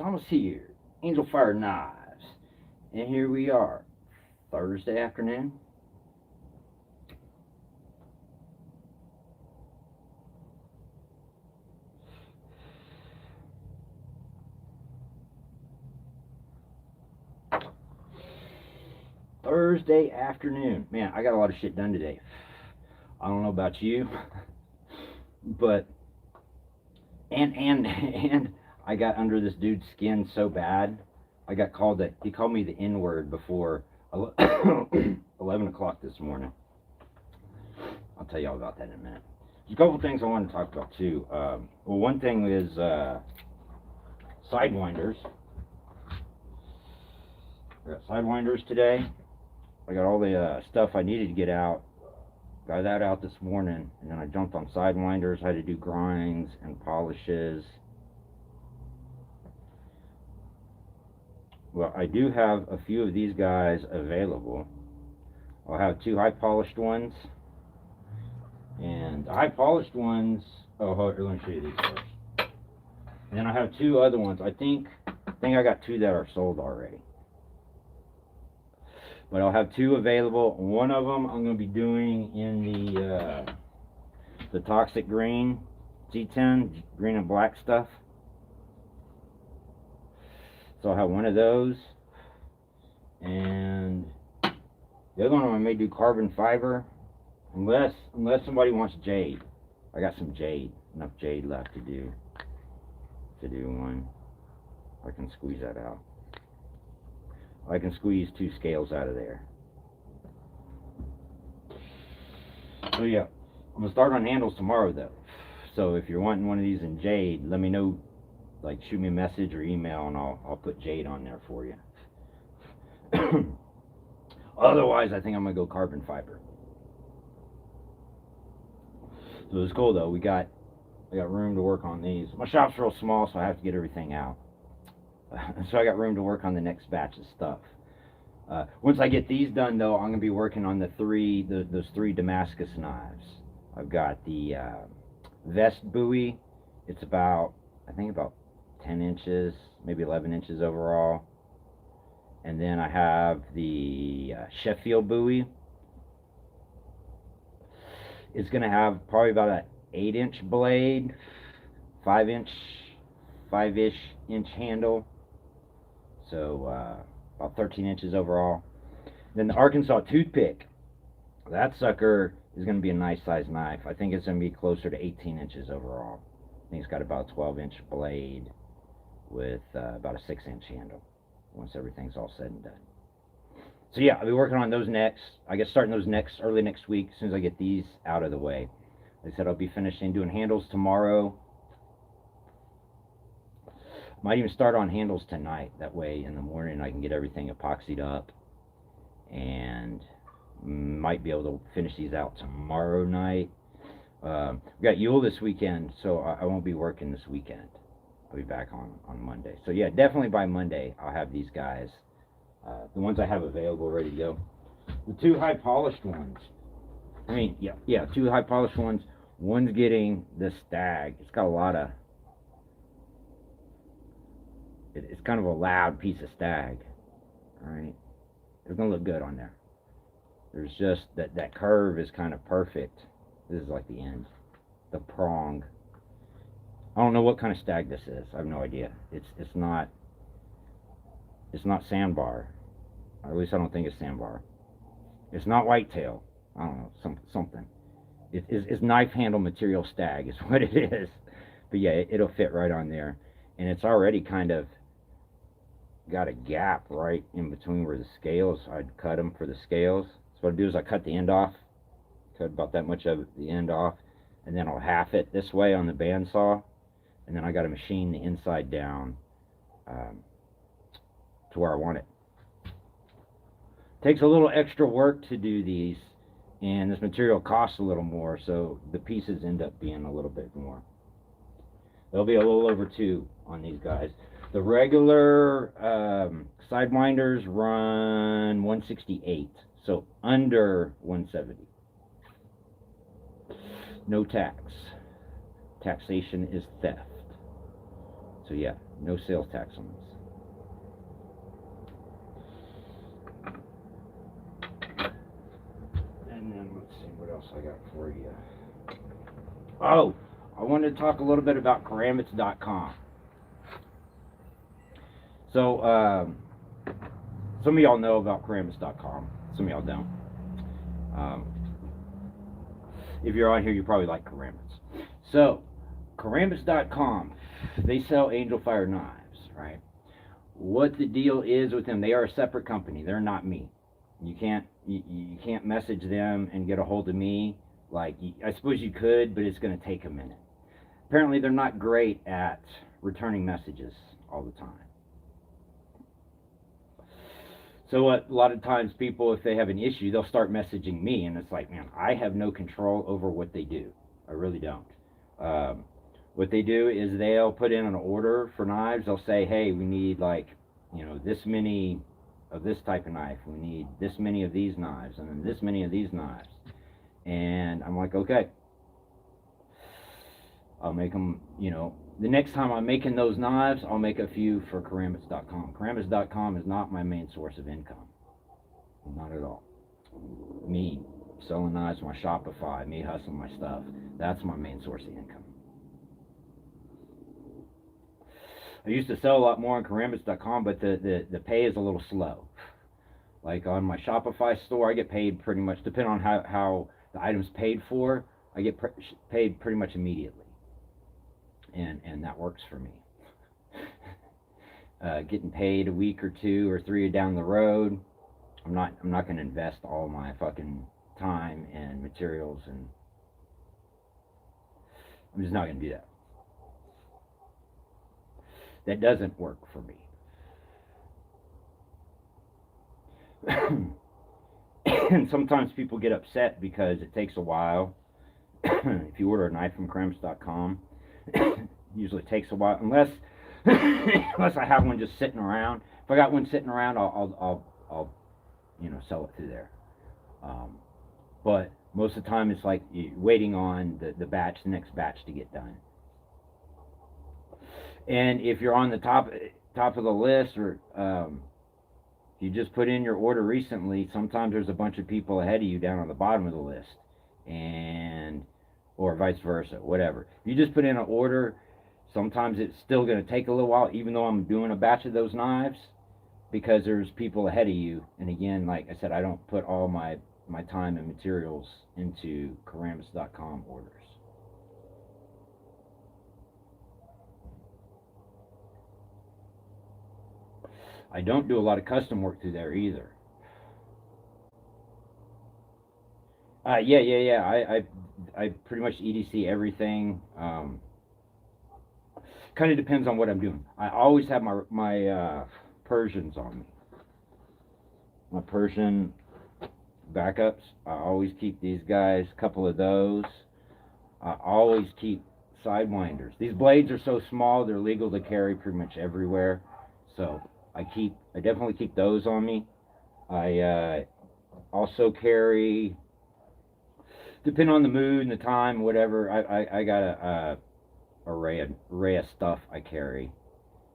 Thomas here, Angel Fire Knives, and here we are, Thursday afternoon. Thursday afternoon. Man, I got a lot of shit done today. I don't know about you, but and I got under this dude's skin so bad. I got called that he called me the N word before 11 o'clock this morning. I'll tell you all about that in a minute. There's a couple things I want to talk about too. Well, one thing is sidewinders. I got sidewinders today. I got all the stuff I needed to get out. Got that out this morning, and then I jumped on sidewinders. I had to do grinds and polishes. Well, I do have a few of these guys available. I'll have two high polished ones, and the high polished ones. Oh, hold on, let me show you these first. And then I have two other ones. I think I got two that are sold already. But I'll have two available. One of them I'm going to be doing in the Toxic Green G10, green and black stuff. So I'll have one of those. And the other one I may do carbon fiber, unless somebody wants jade. I got some jade, enough jade left to do one. I can squeeze that out. I can squeeze two scales out of there. So yeah, I'm gonna start on handles tomorrow though. So if you're wanting one of these in jade, let me know. Like, shoot me a message or email, and I'll put jade on there for you. Otherwise, I think I'm gonna go carbon fiber. So it's cool though. I got room to work on these. My shop's real small, so I have to get everything out. So I got room to work on the next batch of stuff. Once I get these done, though, I'm going to be working on those three Damascus knives. I've got the vest buoy. It's about 10 inches, maybe 11 inches overall. And then I have the Sheffield buoy. It's going to have probably about an 8-inch blade, 5-ish inch handle. So about 13 inches overall. Then the Arkansas toothpick, that sucker is going to be a nice size knife. I think it's going to be closer to 18 inches overall. I think it's got about a 12-inch blade with about a 6-inch handle once everything's all said and done. So yeah, I'll be working on those next. I guess starting those early next week, as soon as I get these out of the way. Like I said, I'll be finishing doing handles tomorrow. Might even start on handles tonight. That way in the morning I can get everything epoxied up, and might be able to finish these out tomorrow night. We got Yule this weekend, so I won't be working this weekend. I'll be back on Monday. So yeah, definitely by Monday I'll have these guys, the ones I have available, ready to go. The two high polished ones. Two high polished ones. One's getting the Stag. It's got a lot of. It's kind of a loud piece of Stag. Alright? It's going to look good on there. There's just that curve is kind of perfect. This is like the end. The prong. I don't know what kind of Stag this is. I have no idea. It's not sandbar. Or at least I don't think it's sandbar. It's not whitetail. I don't know. Something. It's knife handle material Stag is what it is. But yeah, it'll fit right on there. And it's already kind of got a gap right in between where the scales. I'd cut them for the scales. So what I do is I cut the end off, cut about that much of the end off, and then I'll half it this way on the bandsaw, and then I got to machine the inside down to where I want it. Takes a little extra work to do these, and this material costs a little more, so the pieces end up being a little bit more. There'll be a little over 2 on these guys. The regular sidewinders run 168, so under 170. No tax. Taxation is theft. So yeah, No sales tax on this. And then let's see what else I got for you. Oh, I wanted to talk a little bit about Karambits.com. So, some of y'all know about Karambits.com. Some of y'all don't. If you're on here, you probably like Karambits. So, Karambits.com, they sell Angel Fire knives, right? What the deal is with them, they are a separate company. They're not me. You can't message them and get a hold of me. Like, I suppose you could, but it's going to take a minute. Apparently, they're not great at returning messages all the time. So a lot of times people, if they have an issue, they'll start messaging me, and it's like, man, I have no control over what they do. I really don't. What they do is they'll put in an order for knives. They'll say, hey, we need like, this many of this type of knife. We need this many of these knives, and then this many of these knives. And I'm like, okay. I'll make them, the next time I'm making those knives, I'll make a few for Karambits.com. Karambits.com is not my main source of income. Not at all. Me selling knives, my Shopify, me hustling my stuff, that's my main source of income. I used to sell a lot more on Karambits.com, but the pay is a little slow. Like on my Shopify store, I get paid pretty much, depending on how the item's paid for, I get paid pretty much immediately. And that works for me. Getting paid a week or 2 or 3 down the road, I'm not going to invest all my fucking time and materials, and I'm just not going to do that. That doesn't work for me. And sometimes people get upset because it takes a while. If you order a knife from Karambits.com, usually takes a while, unless I have one just sitting around. If I got one sitting around, I'll sell it through there. But most of the time, it's like you're waiting on the next batch to get done. And if you're on the top of the list, or you just put in your order recently, sometimes there's a bunch of people ahead of you down on the bottom of the list, or vice versa, whatever. If you just put in an order, sometimes it's still going to take a little while, even though I'm doing a batch of those knives, because there's people ahead of you. And again, like I said, I don't put all my time and materials into Karambits.com orders. I don't do a lot of custom work through there either. Yeah. I pretty much EDC everything. Kind of depends on what I'm doing. I always have my Persians on me. My Persian backups. I always keep these guys. A couple of those. I always keep sidewinders. These blades are so small, they're legal to carry pretty much everywhere. So I definitely keep those on me. I also carry, depending on the mood and the time, whatever. I got a array of stuff I carry.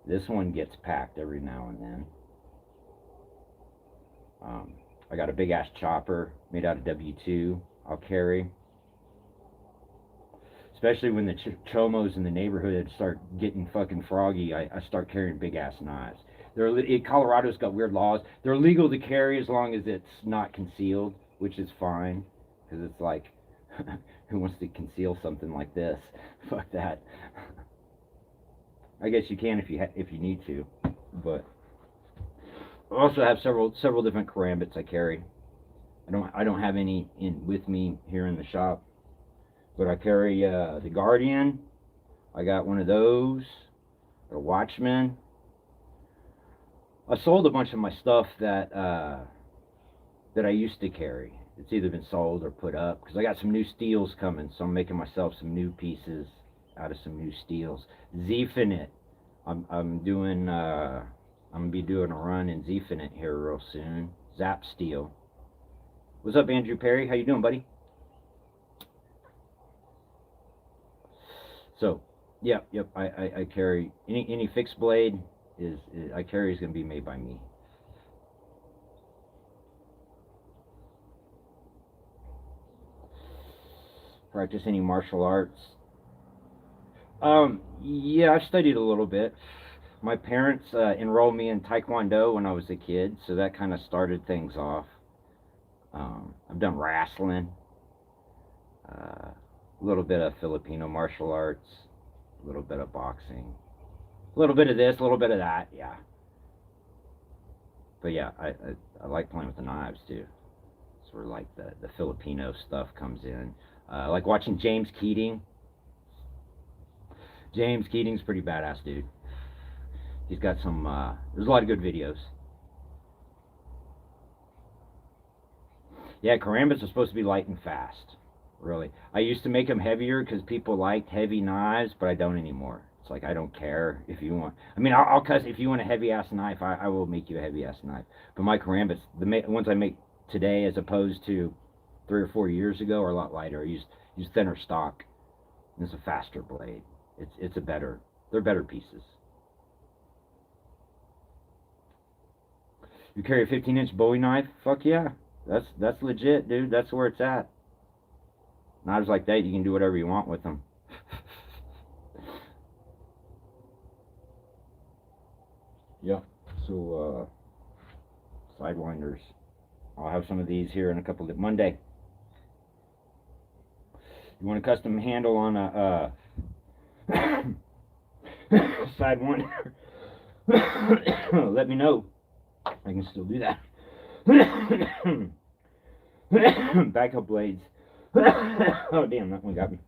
This one gets packed every now and then. I got a big ass chopper made out of W2 I'll carry. Especially when the chomos in the neighborhood start getting fucking froggy, I start carrying big ass knives. Colorado's got weird laws. They're legal to carry as long as it's not concealed, which is fine, because it's like, who wants to conceal something like this? Fuck that. I guess you can if you need to, but I also have several different Karambits I carry. I don't have any with me here in the shop, but I carry the Guardian. I got one of those. A Watchman. I sold a bunch of my stuff that I used to carry. It's either been sold or put up, because I got some new steels coming, so I'm making myself some new pieces out of some new steels. Zfinite. I'm gonna be doing a run in Zfinite here real soon. Zap Steel. What's up, Andrew Perry? How you doing, buddy? So, Yep, yep. I carry any fixed blade I carry is going to be made by me. Practice any martial arts? Yeah, I've studied a little bit. My parents enrolled me in Taekwondo when I was a kid, so that kind of started things off. I've done wrestling, a little bit of Filipino martial arts, a little bit of boxing, a little bit of this, a little bit of that, yeah. But yeah, I like playing with the knives too. Sort of like the Filipino stuff comes in. I like watching James Keating. James Keating's pretty badass dude. He's got some. There's a lot of good videos. Yeah, karambits are supposed to be light and fast. Really, I used to make them heavier because people liked heavy knives, but I don't anymore. It's like I don't care if you want. I mean, I'll cut if you want a heavy ass knife. I will make you a heavy ass knife. But my karambits, the ones I make today, as opposed to 3 or 4 years ago, are a lot lighter. I use thinner stock. And it's a faster blade. It's a better. They're better pieces. You carry a 15-inch Bowie knife? Fuck yeah. That's legit, dude. That's where it's at. Knives like that, you can do whatever you want with them. Yeah. So, sidewinders. I'll have some of these here in a couple of Monday. You want a custom handle on a sidewinder? Let me know. I can still do that. Backup blades. Oh damn, that one got me.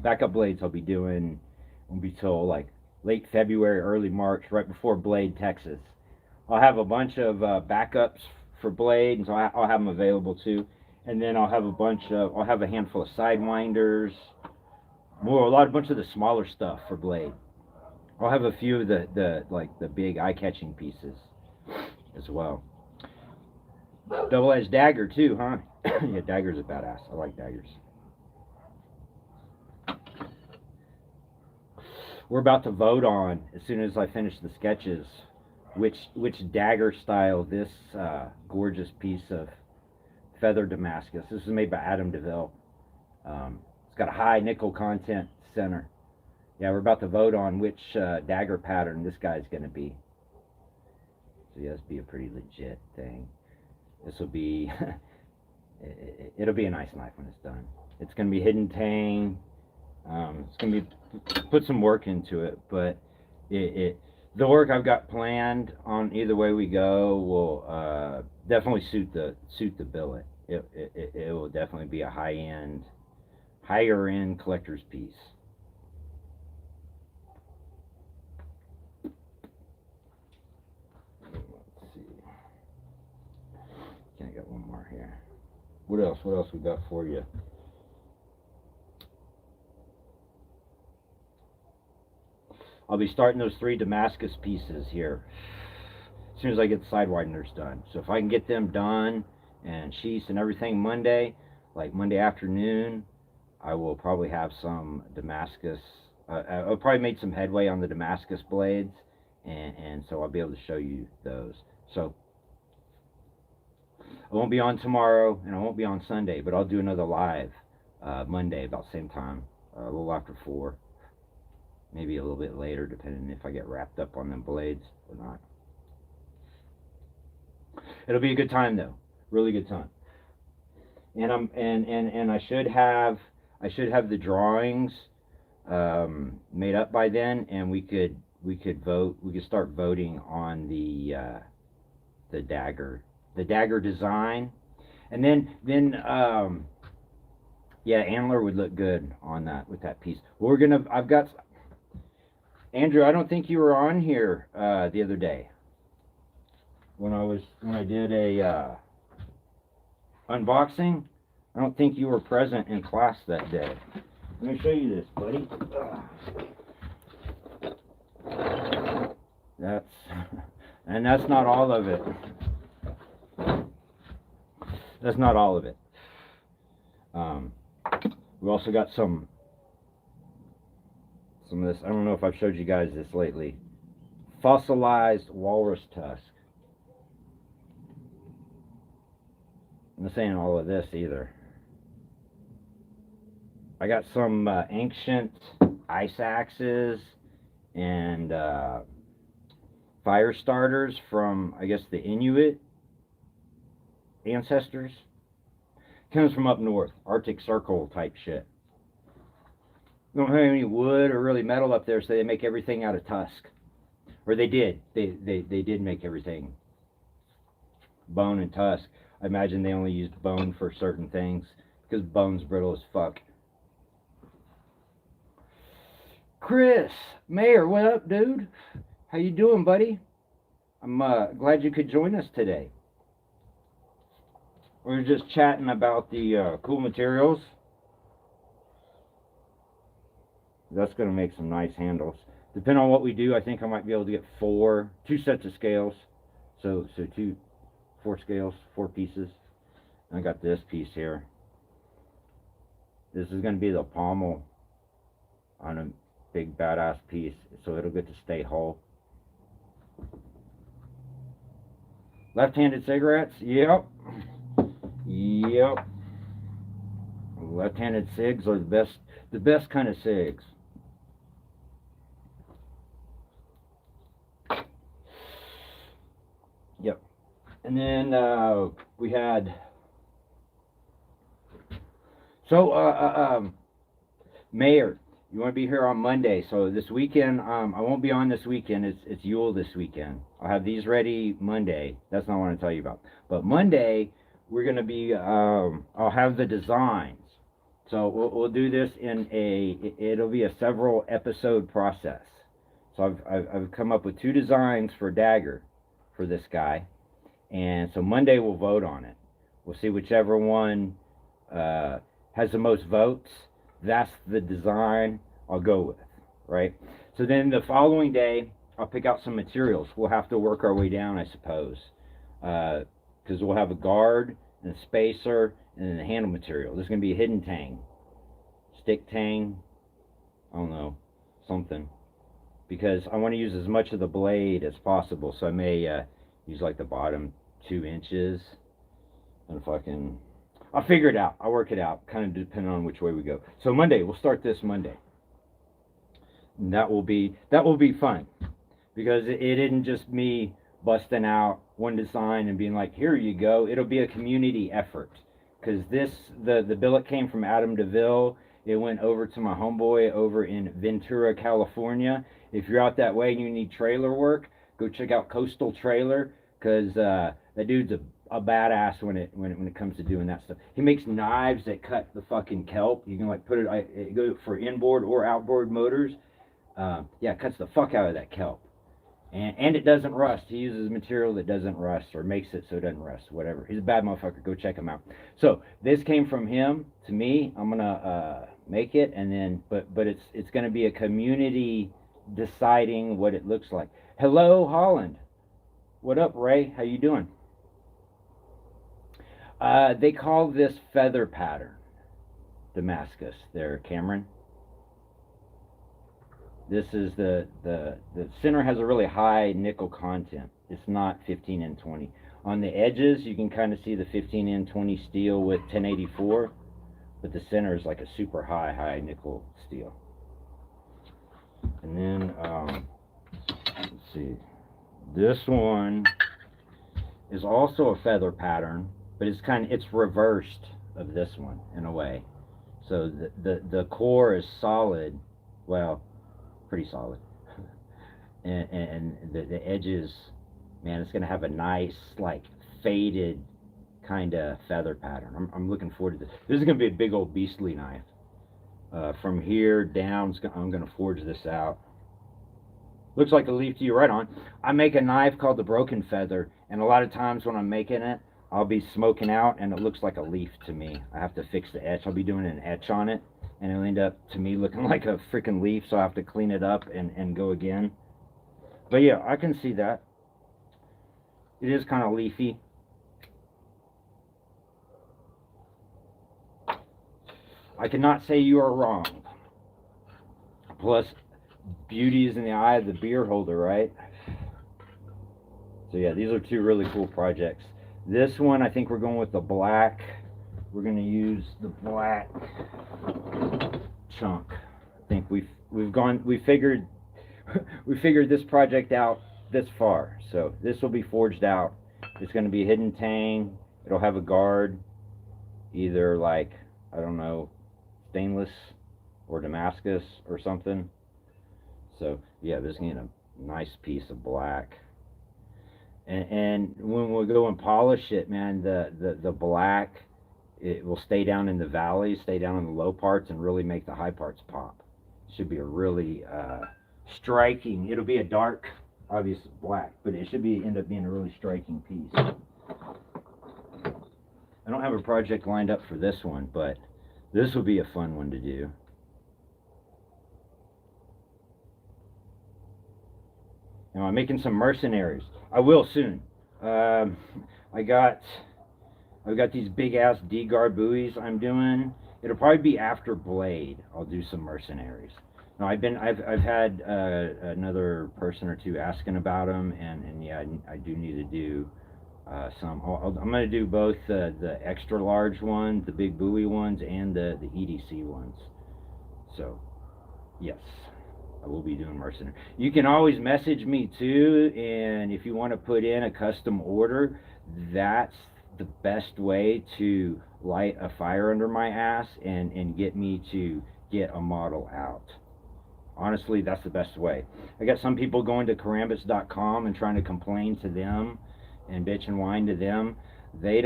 Backup blades I'll be doing won't be till like late February, early March, right before Blade, Texas. I'll have a bunch of backups for Blade, and so I'll have them available too. And then I'll have a handful of sidewinders, a bunch of the smaller stuff for Blade. I'll have a few of the big eye-catching pieces as well. Double-edged dagger too, huh? Yeah, daggers are badass. I like daggers. We're about to vote on, as soon as I finish the sketches, which dagger style this gorgeous piece of feather Damascus. This is made by Adam DeVille. It's got a high nickel content center. Yeah, we're about to vote on which dagger pattern this guy's going to be. So yeah, this will be a pretty legit thing. This will be, it'll be a nice knife when it's done. It's going to be hidden tang. It's going to be, put some work into it, but the work I've got planned on either way we go will definitely suit the billet. It will definitely be a higher end collector's piece. Let's see. I got one more here. What else we got for you? I'll be starting those 3 Damascus pieces here as soon as I get the sidewinders done. So if I can get them done and sheaths and everything Monday, like Monday afternoon, I will probably have some Damascus. I'll probably make some headway on the Damascus blades, and so I'll be able to show you those. So I won't be on tomorrow, and I won't be on Sunday, but I'll do another live Monday about the same time, a little after 4. Maybe a little bit later, depending if I get wrapped up on them blades or not. It'll be a good time though, really good time. And I should have the drawings made up by then, and we could vote. We could start voting on the dagger design, and then yeah, antler would look good on that with that piece. I've got. Andrew, I don't think you were on here the other day when I did a unboxing. I don't think you were present in class that day. Let me show you this, buddy. That's not all of it. That's not all of it. We also got some some of this. I don't know if I've showed you guys this lately. Fossilized walrus tusk. I'm not saying all of this either. I got some ancient ice axes and fire starters from, I guess, the Inuit ancestors. Comes from up north, Arctic Circle type shit. Don't have any wood or really metal up there, so they make everything out of tusk. Or they did. They did make everything bone and tusk. I imagine they only used bone for certain things because bone's brittle as fuck. Chris Mayer, what up, dude? How you doing, buddy? I'm glad you could join us today. We're just chatting about the cool materials. That's going to make some nice handles. Depending on what we do, I think I might be able to get two sets of scales. So 4 scales, 4 pieces. And I got this piece here. This is going to be the pommel on a big badass piece, so it'll get to stay whole. Left-handed cigarettes? Yep. Left-handed cigs are the best kind of cigs. Yep. And then we had Mayor, you want to be here on Monday. So this weekend, I won't be on this weekend. It's Yule this weekend. I'll have these ready Monday. That's not what I want to tell you about. But Monday, we're going to be, I'll have the designs. So we'll do this it'll be a several episode process. So I've come up with 2 designs for Dagger for this guy. And so Monday we'll vote on it. We'll see whichever one has the most votes. That's the design I'll go with, right? So then the following day, I'll pick out some materials. We'll have to work our way down, I suppose, because we'll have a guard and a spacer and then the handle material. There's going to be a hidden tang, stick tang, I don't know, something, because I want to use as much of the blade as possible. So I may use like the bottom 2 inches and fucking, I'll figure it out. I'll work it out, kind of depending on which way we go. So Monday, we'll start this Monday. And that will be fun, because it isn't just me busting out one design and being like, here you go. It'll be a community effort, because the billet came from Adam DeVille. It went over to my homeboy over in Ventura, California. If you're out that way and you need trailer work, go check out Coastal Trailer, because that dude's a badass when it comes to doing that stuff. He makes knives that cut the fucking kelp. You can like put it go for inboard or outboard motors. Yeah, it cuts the fuck out of that kelp, and it doesn't rust. He uses material that doesn't rust, or makes it so it doesn't rust, whatever. He's a bad motherfucker. Go check him out. So this came from him to me. I'm gonna make it, and then but it's gonna be a community deciding what it looks like. Hello, Holland. What up, Ray? How you doing? They call this feather pattern Damascus there, Cameron. This is the center has a really high nickel content. It's not 15N20. On the edges, you can kind of see the 15N20 steel with 1084, but the center is like a super high nickel steel. And then, let's see. This one is also a feather pattern, but it's reversed of this one in a way. So the core is solid, well, pretty solid, and the edges, man, it's gonna have a nice like faded kind of feather pattern. I'm looking forward to this. This is gonna be a big old beastly knife. From here down, I'm gonna forge this out. Looks like a leaf to you, right on. I make a knife called the Broken Feather, and a lot of times when I'm making it, I'll be smoking out and it looks like a leaf to me. I have to fix the etch. I'll be doing an etch on it, and it'll end up to me looking like a freaking leaf, so I have to clean it up and go again. But yeah, I can see that. It is kind of leafy. I cannot say you are wrong. Plus, Beauty is in the eye of the beer holder, right? So yeah, these are two really cool projects. This one, I think we're going with the black. We're going to use the black chunk. I think we figured we figured this project out this far. So this will be forged out. It's going to be a hidden tang. It'll have a guard, either like, I don't know, stainless or Damascus or something. So yeah, this is getting a nice piece of black. And when we go and polish it, man, the black, it will stay down in the valleys, stay down in the low parts, and really make the high parts pop. Should be a really striking. It'll be a dark, obvious black, but it should be end up being a really striking piece. I don't have a project lined up for this one, but this will be a fun one to do. Now I'm making some mercenaries. I will soon. I've got these big ass D-guard buoys I'm doing. It'll probably be after Blade. I'll do some mercenaries. Now I've had another person or two asking about them, and yeah, I do need to do some. I'm gonna do both the extra large ones, the big buoy ones, and the EDC ones. So yes, I will be doing mercenary. You can always message me too, and if you want to put in a custom order, that's the best way to light a fire under my ass and get me to get a model out. Honestly, that's the best way. I got some people going to Karambits.com and trying to complain to them and bitch and whine to them. I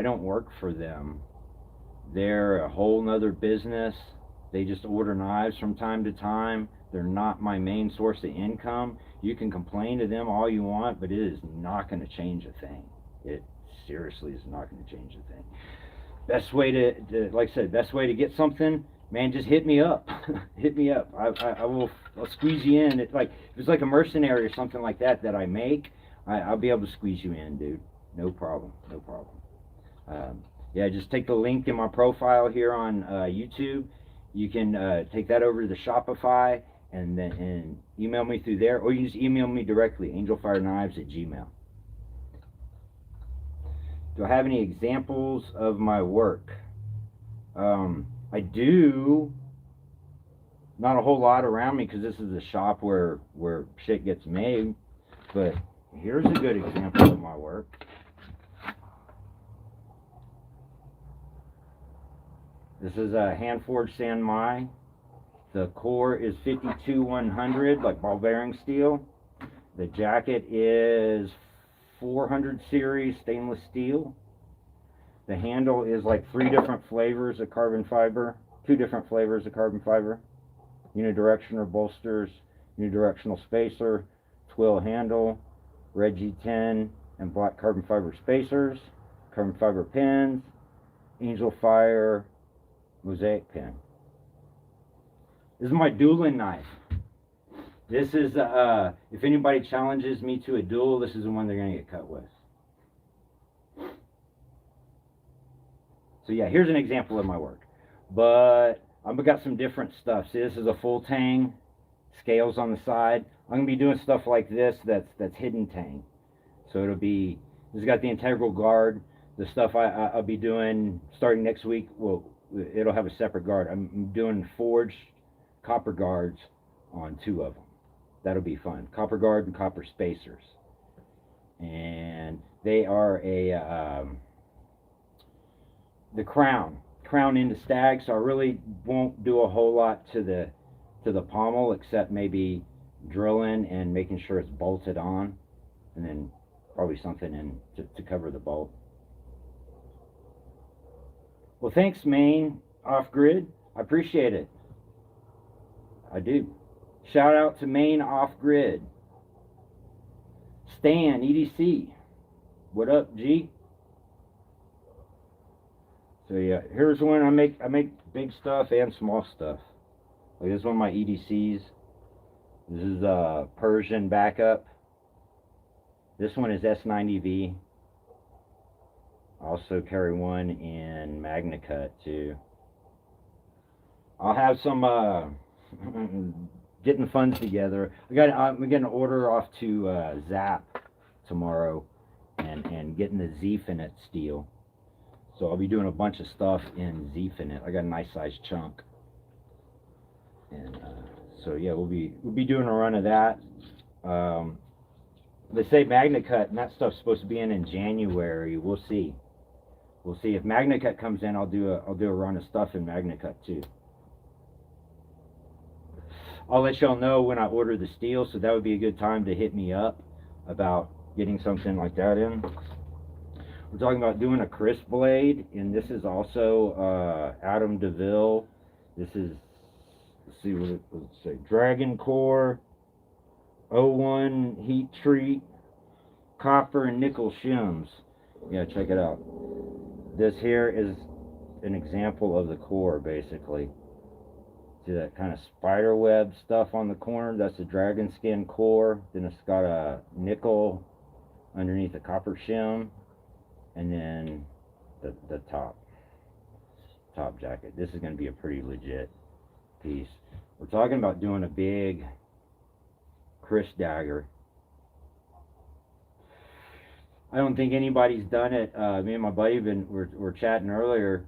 don't work for them. They're a whole nother business. They just order knives from time to time. They're not my main source of income. You can complain to them all you want, but it is not going to change a thing. It seriously is not going to change a thing. Best way to, like I said, best way to get something, man, just hit me up. Hit me up. I'll squeeze you in. It's like, if it's like a mercenary or something like that I make, I'll be able to squeeze you in, dude. No problem. No problem. Yeah, just take the link in my profile here on YouTube. You can take that over to the Shopify and email me through there, or you can just email me directly, angelfireknives@gmail.com. Do I have any examples of my work? I do. Not a whole lot around me because this is a shop where shit gets made, but here's a good example of my work. This is a hand-forged Sanmai. The core is 52-100, like ball bearing steel. The jacket is 400 series stainless steel. The handle is like 3 different flavors of carbon fiber, 2 different flavors of carbon fiber. Unidirectional bolsters, unidirectional spacer, twill handle, red G10 and black carbon fiber spacers, carbon fiber pins, Angel Fire mosaic pin. This is my dueling knife. This is, if anybody challenges me to a duel, this is the one they're going to get cut with. So yeah, here's an example of my work. But I've got some different stuff. See, this is a full tang, scales on the side. I'm going to be doing stuff like this that's hidden tang. So it'll be, this has got the integral guard. The stuff I'll be doing starting next week, well, it'll have a separate guard. I'm doing forged copper guards on 2 of them. That'll be fun. Copper guard and copper spacers. And they are the crown into stag, so I really won't do a whole lot to the pommel except maybe drilling and making sure it's bolted on, and then probably something in to cover the bolt. Well, thanks, Maine Off Grid. I appreciate it. I do. Shout out to Maine Off Grid. Stan EDC. What up, G? So yeah, here's one I make big stuff and small stuff. Like this is one of my EDCs. This is a Persian backup. This one is S90V. I also carry one in MagnaCut too. I'll have some getting the funds together. I'm getting an order off to Zap tomorrow, and getting the Z-Finite steel. So I'll be doing a bunch of stuff in Z-Finite. I got a nice sized chunk, and so yeah, we'll be doing a run of that. They say MagnaCut and that stuff's supposed to be in January. We'll see. We'll see if MagnaCut comes in. I'll do a run of stuff in MagnaCut too. I'll let y'all know when I order the steel, so that would be a good time to hit me up about getting something like that in. We're talking about doing a crisp blade, and this is also Adam DeVille. This is, let's see what let's say, Dragon Core, O1 heat treat, copper and nickel shims. Yeah, check it out. This here is an example of the core, basically. See that kind of spider web stuff on the corner? That's the dragon skin core. Then it's got a nickel underneath the copper shim, and then the top jacket. This is going to be a pretty legit piece. We're talking about doing a big Chris dagger. I don't think anybody's done it. Me and my buddy were chatting earlier.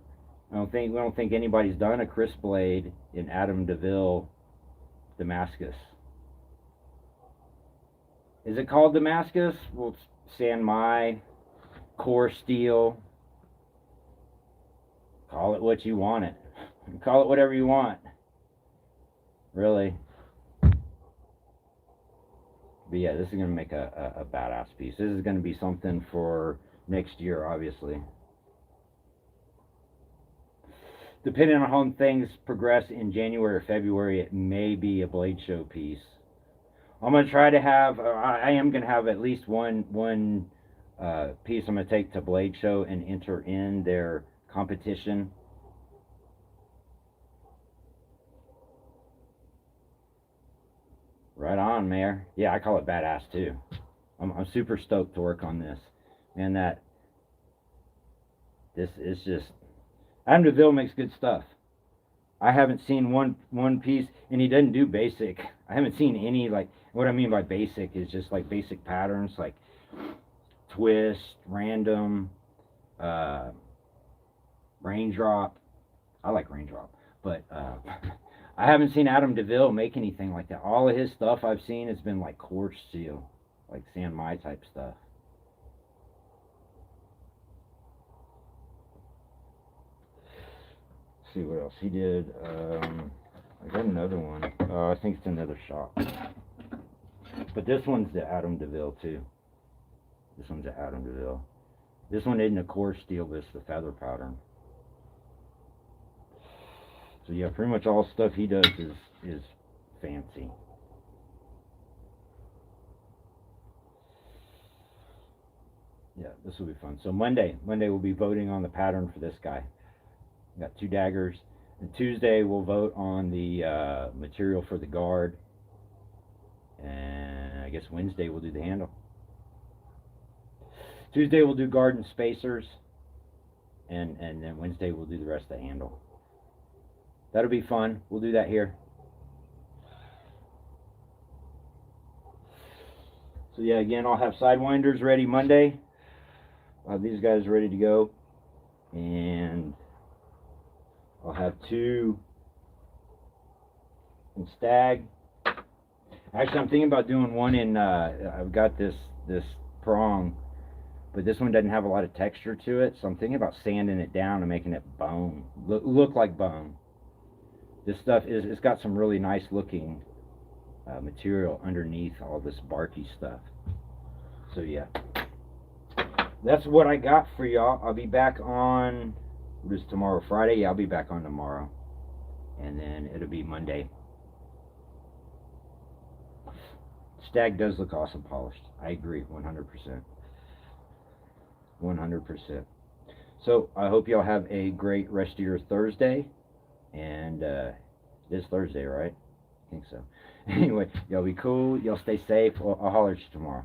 We don't think anybody's done a Chris blade in Adam DeVille Damascus. Is it called Damascus? Well, San Mai, core steel. Call it what you want it. Call it whatever you want. Really. But yeah, this is going to make a badass piece. This is going to be something for next year, obviously. Depending on how things progress in January or February, it may be a Blade Show piece. I'm going to try to have, I am going to have at least one piece I'm going to take to Blade Show and enter in their competition. Right on, Mayor. Yeah, I call it badass too. I'm super stoked to work on this. And this is just, Adam DeVille makes good stuff. I haven't seen one piece, and he doesn't do basic. I haven't seen any, like, what I mean by basic is just like basic patterns, like twist, random, raindrop. I like raindrop, but I haven't seen Adam DeVille make anything like that. All of his stuff I've seen has been like quartz steel, like San Mai type stuff. Let's see what else he did. I got another one. I think it's another shop. But this one's the Adam DeVille too. This one's the Adam DeVille. This one isn't a core steel, but it's the feather pattern. So yeah, pretty much all stuff he does is fancy. Yeah, this will be fun. So Monday we'll be voting on the pattern for this guy. We got 2 daggers. And Tuesday we'll vote on the material for the guard. And I guess Wednesday we'll do the handle. Tuesday we'll do guard and spacers. And then Wednesday we'll do the rest of the handle. That'll be fun. We'll do that here. So yeah, again, I'll have sidewinders ready Monday. I'll have these guys ready to go. And I'll have 2 in stag. Actually, I'm thinking about doing one in, I've got this prong, but this one doesn't have a lot of texture to it, so I'm thinking about sanding it down and making it bone, look like bone. This stuff it's got some really nice looking material underneath all this barky stuff. So yeah, that's what I got for y'all. I'll be back on, what is tomorrow, Friday? Yeah, I'll be back on tomorrow, and then it'll be Monday. Stag does look awesome polished. I agree 100%. 100%. So I hope y'all have a great rest of your Thursday. And it is Thursday, right? I think so. Anyway, y'all be cool. Y'all stay safe. I'll holler at you tomorrow.